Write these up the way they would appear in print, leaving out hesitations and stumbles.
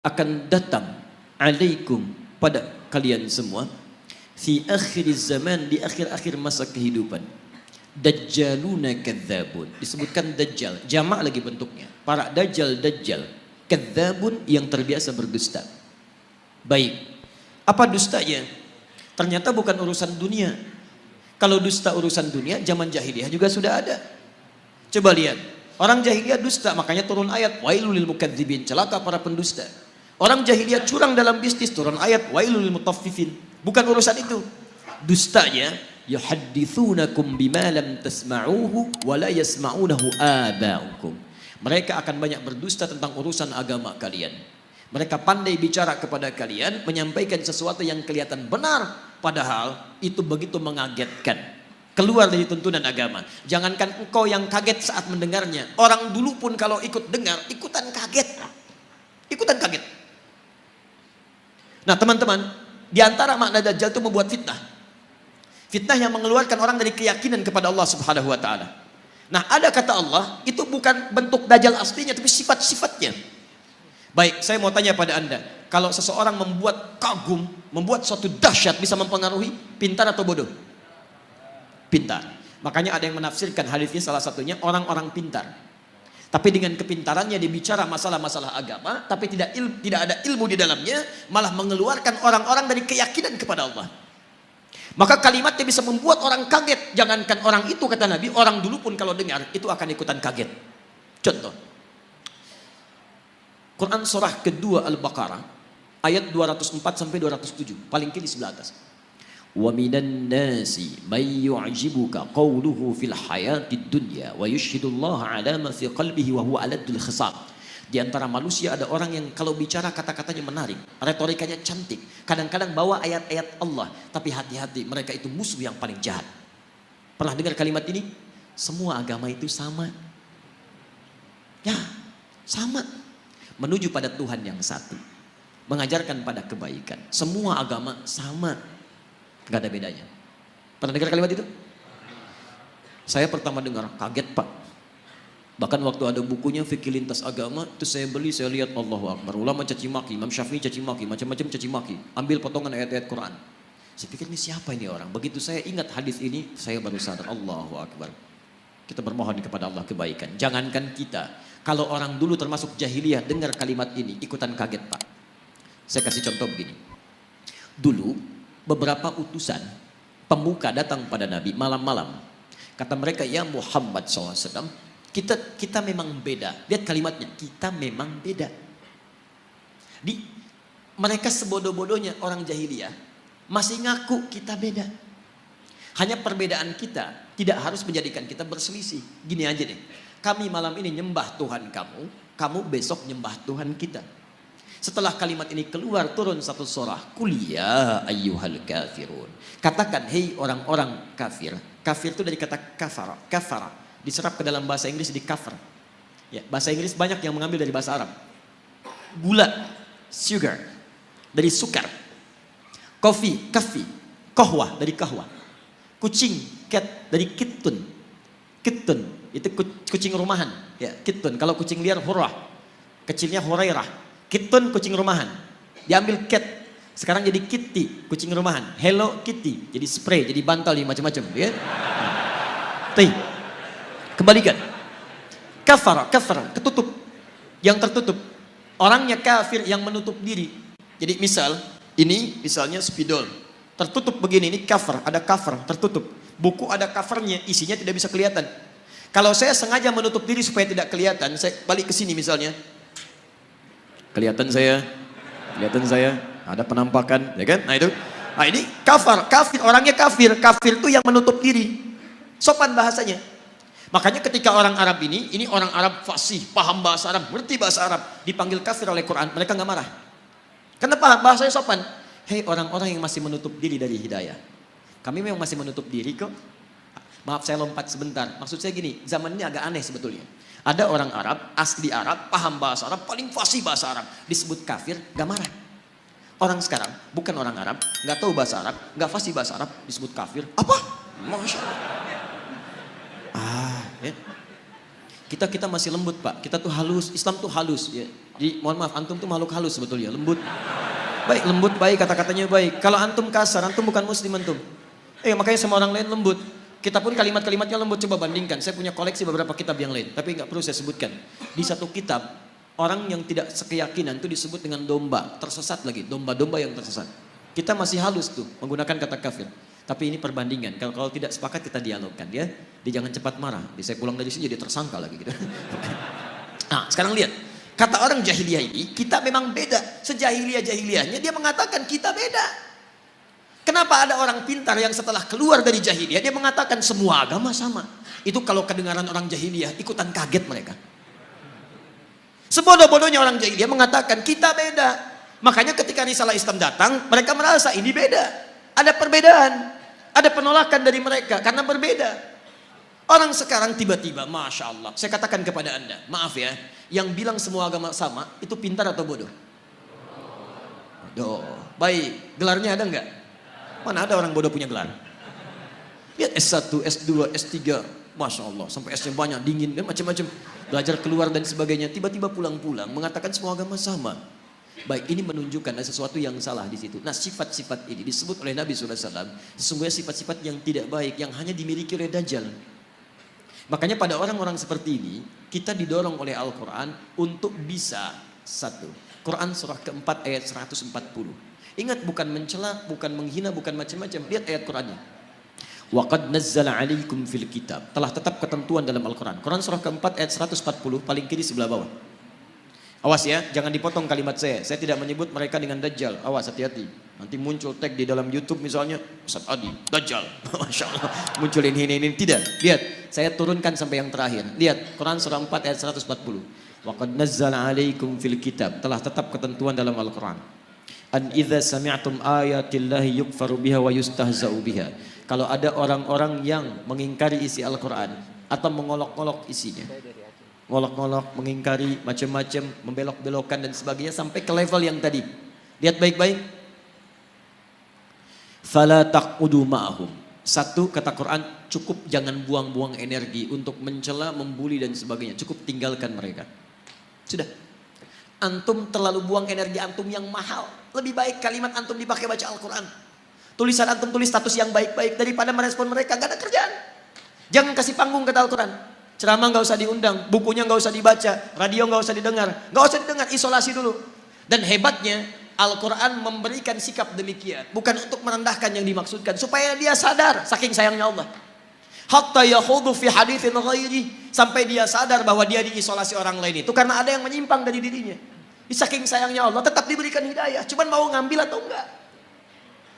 akan datang alaikum pada kalian semua fi akhir zaman, di akhir-akhir masa kehidupan, dajjaluna kadzabun. Disebutkan dajjal, jamak lagi bentuknya, para dajjal, kadzabun yang terbiasa berdusta. Baik, apa dustanya? Ternyata bukan urusan dunia. Kalau dusta urusan dunia, zaman jahiliyah juga sudah ada. Coba lihat, orang jahiliyah dusta, makanya turun ayat wailul lil mukadzibin, celaka para pendusta. Orang jahiliyah curang dalam bisnis, turun ayat wailul lil mutaffifin. Bukan urusan itu. Dustanya yuhadditsunakum bima lam tasma'uhu wa la yasma'unahu aba'ukum. Mereka akan banyak berdusta tentang urusan agama kalian. Mereka pandai bicara kepada kalian, menyampaikan sesuatu yang kelihatan benar, padahal itu begitu mengagetkan. Keluar dari tuntunan agama. Jangankan engkau yang kaget saat mendengarnya, orang dulu pun kalau ikut dengar, ikutan kaget. Ikutan kaget. Nah teman-teman, di antara makna dajjal itu membuat fitnah. Fitnah yang mengeluarkan orang dari keyakinan kepada Allah Subhanahu wa taala. Nah, ada kata Allah, itu bukan bentuk dajjal aslinya, tapi sifat-sifatnya. Baik, saya mau tanya pada Anda, kalau seseorang membuat kagum, membuat suatu dahsyat, bisa mempengaruhi, pintar atau bodoh? Pintar. Makanya ada yang menafsirkan hadis ini, salah satunya orang-orang pintar. Tapi dengan kepintarannya dia bicara masalah-masalah agama, tapi tidak ada ilmu di dalamnya, malah mengeluarkan orang-orang dari keyakinan kepada Allah. Maka kalimatnya bisa membuat orang kaget. Jangankan orang itu, kata Nabi, orang dulu pun kalau dengar itu akan ikutan kaget. Contoh, Quran surah kedua Al-Baqarah ayat 204 sampai 207, paling kiri sebelah atas. Wa minan nasi may yu'jibuka qawluhu fil hayatid dunya wa yushhidullaha ala ma fi qalbihi wa huwa aladul khisab. Di antara manusia ada orang yang kalau bicara kata-katanya menarik, retorikanya cantik, kadang-kadang bawa ayat-ayat Allah, tapi hati-hati, mereka itu musuh yang paling jahat. Pernah dengar kalimat ini? Semua agama itu sama. Ya, sama. Menuju pada Tuhan yang satu, mengajarkan pada kebaikan. Semua agama sama. Gak ada bedanya. Pernah dengar kalimat itu? Saya pertama dengar, kaget Pak. Bahkan waktu ada bukunya Fikih Lintas Agama, itu saya beli, saya lihat Allahu Akbar. Ulama caci maki, Imam Syafi'i caci maki, macam-macam caci maki. Ambil potongan ayat-ayat Quran. Saya pikir ini siapa ini orang? Begitu saya ingat hadis ini, saya baru sadar, Allahu Akbar. Kita bermohon kepada Allah kebaikan. Jangankan kita, kalau orang dulu termasuk jahiliyah dengar kalimat ini, ikutan kaget Pak. Saya kasih contoh begini. Dulu beberapa utusan pemuka datang pada Nabi malam-malam. Kata mereka, ya Muhammad SAW, kita memang beda. Lihat kalimatnya, kita memang beda. Mereka sebodoh-bodohnya orang jahiliyah masih ngaku kita beda. Hanya perbedaan kita tidak harus menjadikan kita berselisih. Gini aja deh, kami malam ini nyembah Tuhan kamu, kamu besok nyembah Tuhan kita. Setelah kalimat ini keluar, turun satu surah, Qul ya ayyuhal kafirun. Katakan, hei orang-orang kafir. Kafir itu dari kata kafara. Kafara diserap ke dalam bahasa Inggris di kafir. Ya, bahasa Inggris banyak yang mengambil dari bahasa Arab. Gula, sugar, dari sukar. Kopi, kafi. Kohwa, dari kahwa. Kucing, cat, dari kittun. Kittun, itu kucing rumahan. Ya, kittun. Kalau kucing liar, hurrah. Kecilnya hurairah. Kittun, kucing rumahan. Diambil cat, sekarang jadi kitty, kucing rumahan. Hello Kitty, jadi spray, jadi bantal, macam-macam. Ya? Kembalikan. Kafara, ketutup. Yang tertutup. Orangnya kafir yang menutup diri. Jadi misalnya spidol. Tertutup begini, ini cover, ada cover, tertutup. Buku ada covernya, isinya tidak bisa kelihatan. Kalau saya sengaja menutup diri supaya tidak kelihatan, saya balik ke sini misalnya. Kelihatan saya, ada penampakan, ya kan? Nah itu, ini kafir, orangnya kafir itu yang menutup diri. Sopan bahasanya. Makanya ketika orang Arab ini orang Arab fasih, paham bahasa Arab, ngerti bahasa Arab, dipanggil kafir oleh Quran, mereka nggak marah. Karena paham bahasanya sopan. Hei orang-orang yang masih menutup diri dari hidayah. Kami memang masih menutup diri kok. Maaf saya lompat sebentar. Maksud saya gini, zaman ini agak aneh sebetulnya. Ada orang Arab, asli Arab, paham bahasa Arab, paling fasih bahasa Arab. Disebut kafir, gak marah. Orang sekarang, bukan orang Arab, gak tahu bahasa Arab, gak fasih bahasa Arab, disebut kafir. Apa? Masya Allah. Ya. Kita masih lembut Pak, kita tuh halus, Islam tuh halus. Ya. Mohon maaf, antum tuh makhluk halus sebetulnya, lembut. Baik, lembut baik, kata-katanya baik. Kalau antum kasar, antum bukan muslim antum. Makanya sama orang lain lembut. Kita pun kalimat-kalimatnya lembut, coba bandingkan. Saya punya koleksi beberapa kitab yang lain, tapi nggak perlu saya sebutkan. Di satu kitab, orang yang tidak sekeyakinan itu disebut dengan domba, tersesat lagi, domba-domba yang tersesat. Kita masih halus tuh menggunakan kata kafir. Tapi ini perbandingan. Kalau tidak sepakat kita dialogkan ya. Dia jangan cepat marah. Saya pulang dari sini jadi tersangka lagi gitu. Nah, sekarang lihat. Kata orang jahiliyah ini, kita memang beda. Sejahiliyah-jahiliyahnya dia mengatakan kita beda. Kenapa ada orang pintar yang setelah keluar dari jahiliyah dia mengatakan semua agama sama. Itu kalau kedengaran orang jahiliyah ikutan kaget mereka. Sebodoh-bodohnya orang jahiliyah mengatakan kita beda. Makanya ketika risalah Islam datang, mereka merasa ini beda. Ada perbedaan, ada penolakan dari mereka karena berbeda. Orang sekarang tiba-tiba, Masya Allah, saya katakan kepada anda, maaf ya, yang bilang semua agama sama, itu pintar atau bodoh? Bodoh. Baik, gelarnya ada enggak? Mana ada orang bodoh punya gelar? Lihat S1, S2, S3, Masya Allah, sampai S-nya banyak, dingin, dan macam-macam. Belajar keluar dan sebagainya, tiba-tiba pulang-pulang, mengatakan semua agama sama. Baik, ini menunjukkan ada sesuatu yang salah di situ. Nah, sifat-sifat ini disebut oleh Nabi SAW, sesungguhnya sifat-sifat yang tidak baik, yang hanya dimiliki oleh Dajjal. Makanya pada orang-orang seperti ini, kita didorong oleh Al-Quran untuk bisa satu. Quran surah keempat ayat 140. Ingat, bukan mencela, bukan menghina, bukan macam-macam. Lihat ayat Qurannya. Wa qad nazzala 'alaikum fil kitab. Telah tetap ketentuan dalam Al-Quran. Quran surah keempat ayat 140, paling kiri sebelah bawah. Awas ya, jangan dipotong kalimat saya. Saya tidak menyebut mereka dengan Dajjal. Awas, hati-hati. Nanti muncul tag di dalam YouTube misalnya, Ustaz Adi, Dajjal. Masya Allah. Munculin ini. Tidak. Lihat, saya turunkan sampai yang terakhir. Lihat, Quran surah 4 ayat 140. Wa qad nazzala 'alaikum fil kitab. Telah tetap ketentuan dalam Al-Quran. An idza sami'tum ayatillahi yukfaru biha wa yustahza'u biha. Kalau ada orang-orang yang mengingkari isi Al-Quran atau mengolok-olok isinya, ngolok-ngolok, mengingkari, macam-macam, membelok-belokkan dan sebagainya sampai ke level yang tadi. Lihat baik-baik. Fala taqudu ma'ahum. Satu, kata Quran, cukup jangan buang-buang energi untuk mencela, membuli dan sebagainya. Cukup tinggalkan mereka. Sudah. Antum terlalu buang energi antum yang mahal. Lebih baik kalimat antum dipakai baca Al-Quran. Tulisan antum tulis status yang baik-baik daripada merespon mereka. Gak ada kerjaan. Jangan kasih panggung kata Al-Quran. Ceramah nggak usah diundang, bukunya nggak usah dibaca, radio nggak usah didengar, isolasi dulu. Dan hebatnya Al-Quran memberikan sikap demikian, bukan untuk merendahkan yang dimaksudkan, supaya dia sadar saking sayangnya Allah. Hatta yakhudu fi haditsin ghairi, sampai dia sadar bahwa dia diisolasi orang lain itu karena ada yang menyimpang dari dirinya. Saking sayangnya Allah tetap diberikan hidayah, cuman mau ngambil atau enggak.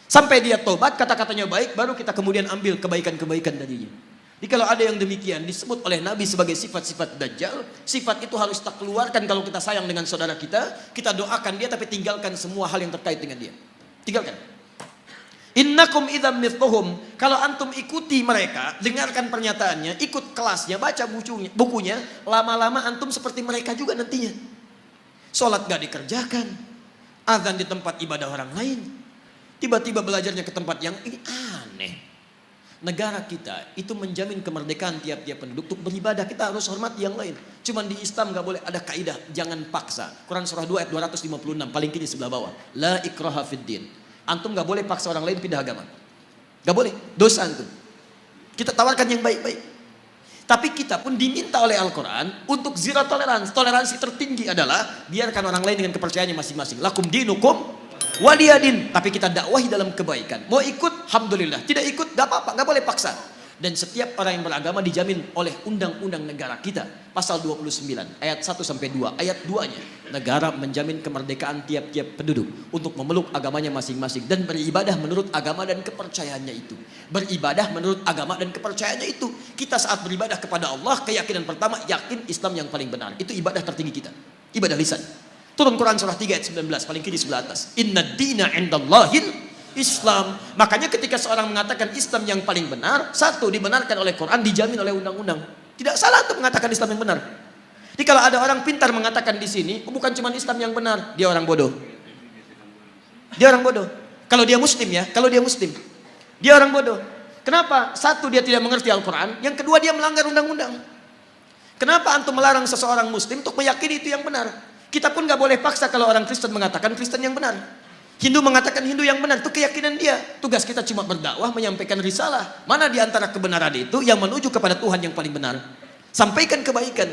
Sampai dia tobat, kata-katanya baik, baru kita kemudian ambil kebaikan-kebaikan darinya. Jadi kalau ada yang demikian disebut oleh Nabi sebagai sifat-sifat Dajjal, sifat itu harus kita keluarkan kalau kita sayang dengan saudara kita doakan dia tapi tinggalkan semua hal yang terkait dengan dia. Tinggalkan. Innakum idzam mithluhum, kalau antum ikuti mereka, dengarkan pernyataannya, ikut kelasnya, baca bukunya, lama-lama antum seperti mereka juga nantinya. Salat gak dikerjakan, azan di tempat ibadah orang lain, tiba-tiba belajarnya ke tempat yang ini aneh. Negara kita itu menjamin kemerdekaan tiap-tiap penduduk untuk beribadah. Kita harus hormati yang lain. Cuman di Islam gak boleh ada kaidah, jangan paksa. Quran surah 2 ayat 256 paling kiri sebelah bawah. La ikraha fid din. Antum gak boleh paksa orang lain pindah agama. Gak boleh, dosa antum. Kita tawarkan yang baik-baik. Tapi kita pun diminta oleh Al-Quran untuk zero toleransi. Toleransi tertinggi adalah biarkan orang lain dengan kepercayaannya masing-masing. Lakum dinukum waliyadin, tapi kita dakwahi dalam kebaikan. Mau ikut, alhamdulillah. Tidak ikut, gak apa-apa, gak boleh paksa. Dan setiap orang yang beragama dijamin oleh undang-undang negara kita. Pasal 29, ayat 1-2, ayat 2-nya. Negara menjamin kemerdekaan tiap-tiap penduduk untuk memeluk agamanya masing-masing dan beribadah menurut agama dan kepercayaannya itu. Beribadah menurut agama dan kepercayaannya itu. Kita saat beribadah kepada Allah, keyakinan pertama, yakin Islam yang paling benar. Itu ibadah tertinggi kita. Ibadah lisan. Turun Quran surah 3 ayat 19 paling kiri sebelah atas. Inna dina indallahil Islam. Makanya ketika seorang mengatakan Islam yang paling benar, satu dibenarkan oleh Quran, dijamin oleh undang-undang. Tidak salah untuk mengatakan Islam yang benar. Jadi kalau ada orang pintar mengatakan di sini, bukan cuma Islam yang benar, dia orang bodoh. Dia orang bodoh. Kalau dia muslim ya, kalau dia muslim, dia orang bodoh. Kenapa? Satu, dia tidak mengerti Al-Quran. Yang kedua, dia melanggar undang-undang. Kenapa antum melarang seseorang muslim untuk meyakini itu yang benar? Kita pun nggak boleh paksa kalau orang Kristen mengatakan Kristen yang benar. Hindu mengatakan Hindu yang benar, itu keyakinan dia. Tugas kita cuma berdakwah, menyampaikan risalah. Mana di antara kebenaran itu yang menuju kepada Tuhan yang paling benar. Sampaikan kebaikan.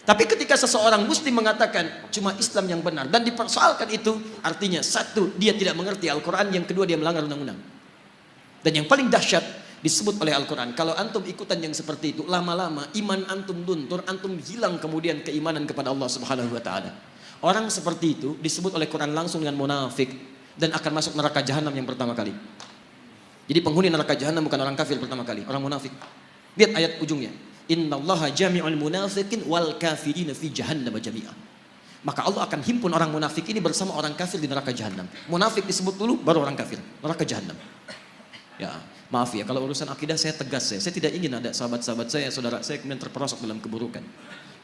Tapi ketika seseorang muslim mengatakan cuma Islam yang benar dan dipersoalkan itu, artinya satu, dia tidak mengerti Al-Quran, yang kedua dia melanggar undang-undang. Dan yang paling dahsyat disebut oleh Al-Quran, kalau antum ikutan yang seperti itu, lama-lama iman antum luntur, antum hilang kemudian keimanan kepada Allah Subhanahu wa taala. Orang seperti itu disebut oleh Quran langsung dengan munafik dan akan masuk neraka jahanam yang pertama kali. Jadi penghuni neraka jahanam bukan orang kafir pertama kali, orang munafik. Lihat ayat ujungnya. Innallaha jami'ul munafiqin wal kafirin fi jahannam jami'a. Maka Allah akan himpun orang munafik ini bersama orang kafir di neraka jahanam. Munafik disebut dulu baru orang kafir, neraka jahanam. Ya, maaf ya kalau urusan akidah saya tegas ya. Saya tidak ingin ada sahabat-sahabat saya, saudara saya kemudian terperosok dalam keburukan.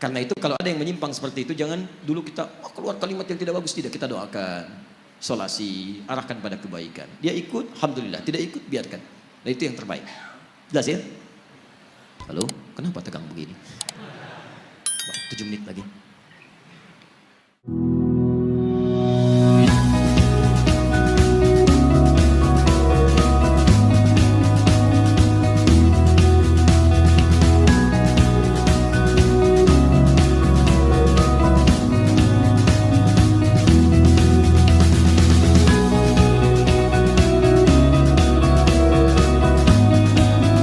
Karena itu kalau ada yang menyimpang seperti itu, jangan dulu kita keluar kalimat yang tidak bagus, tidak, kita doakan, solasi, arahkan pada kebaikan. Dia ikut, alhamdulillah, tidak ikut biarkan. Nah itu yang terbaik. Jelas ya? Halo, kenapa tegang begini? 7 menit lagi.